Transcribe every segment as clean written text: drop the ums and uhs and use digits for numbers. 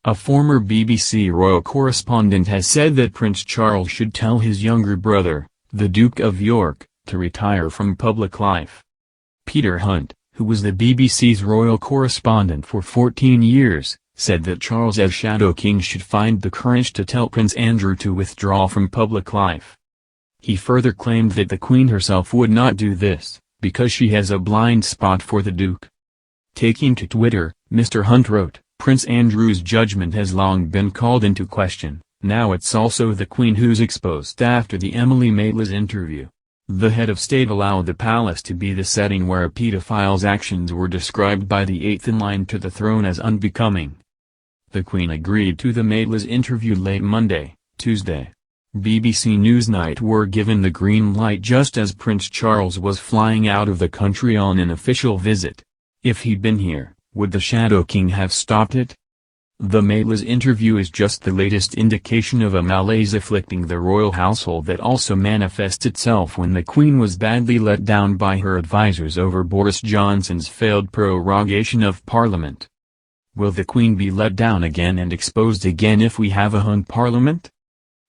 A former BBC royal correspondent has said that Prince Charles should tell his younger brother, the Duke of York, to retire from public life. Peter Hunt, who was the BBC's royal correspondent for 14 years, said that Charles as Shadow King should find the courage to tell Prince Andrew to withdraw from public life. He further claimed that the Queen herself would not do this, because she has a blind spot for the Duke. Taking to Twitter, Mr. Hunt wrote, "Prince Andrew's judgment has long been called into question, now it's also the Queen who's exposed." After the Emily Maitlis interview, the head of state allowed the palace to be the setting where a pedophile's actions were described by the eighth in line to the throne as unbecoming. The Queen agreed to the Maitlis interview late Monday, Tuesday. BBC Newsnight were given the green light just as Prince Charles was flying out of the country on an official visit. If he'd been here, would the Shadow King have stopped it? The Maitlis interview is just the latest indication of a malaise afflicting the royal household that also manifests itself when the Queen was badly let down by her advisers over Boris Johnson's failed prorogation of Parliament. Will the Queen be let down again and exposed again if we have a hung Parliament?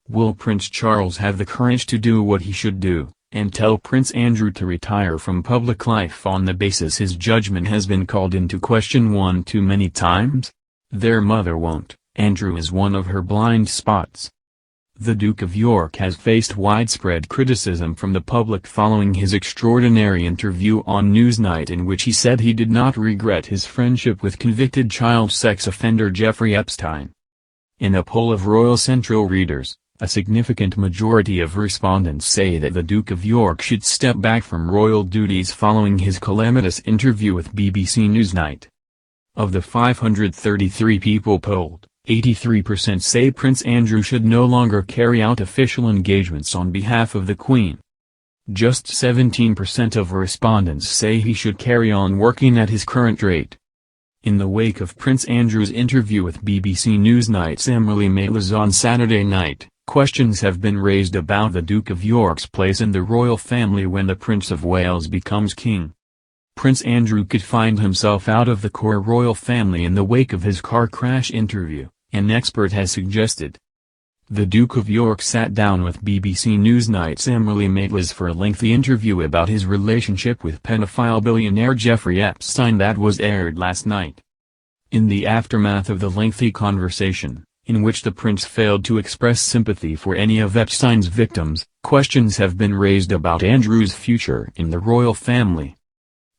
Will Prince Charles have the courage to do what he should do, and tell Prince Andrew to retire from public life on the basis his judgment has been called into question one too many times? Their mother won't. Andrew is one of her blind spots. The Duke of York has faced widespread criticism from the public following his extraordinary interview on Newsnight in which he said he did not regret his friendship with convicted child sex offender Jeffrey Epstein. In a poll of Royal Central readers, a significant majority of respondents say that the Duke of York should step back from royal duties following his calamitous interview with BBC Newsnight. Of the 533 people polled, 83% say Prince Andrew should no longer carry out official engagements on behalf of the Queen. Just 17% of respondents say he should carry on working at his current rate. In the wake of Prince Andrew's interview with BBC Newsnight's Emily Maitlis on Saturday night, questions have been raised about the Duke of York's place in the royal family when the Prince of Wales becomes king. Prince Andrew could find himself out of the core royal family in the wake of his car crash interview, an expert has suggested. The Duke of York sat down with BBC Newsnight's Emily Maitlis for a lengthy interview about his relationship with pedophile billionaire Jeffrey Epstein that was aired last night. In the aftermath of the lengthy conversation, in which the prince failed to express sympathy for any of Epstein's victims, questions have been raised about Andrew's future in the royal family.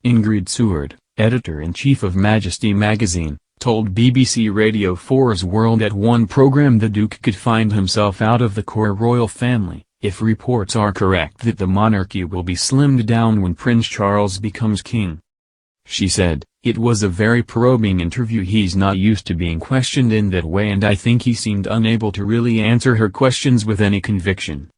Ingrid Seward, editor-in-chief of Majesty magazine, told BBC Radio 4's World at One program the Duke could find himself out of the core royal family, if reports are correct that the monarchy will be slimmed down when Prince Charles becomes king. She said, "It was a very probing interview. He's not used to being questioned in that way and I think he seemed unable to really answer her questions with any conviction."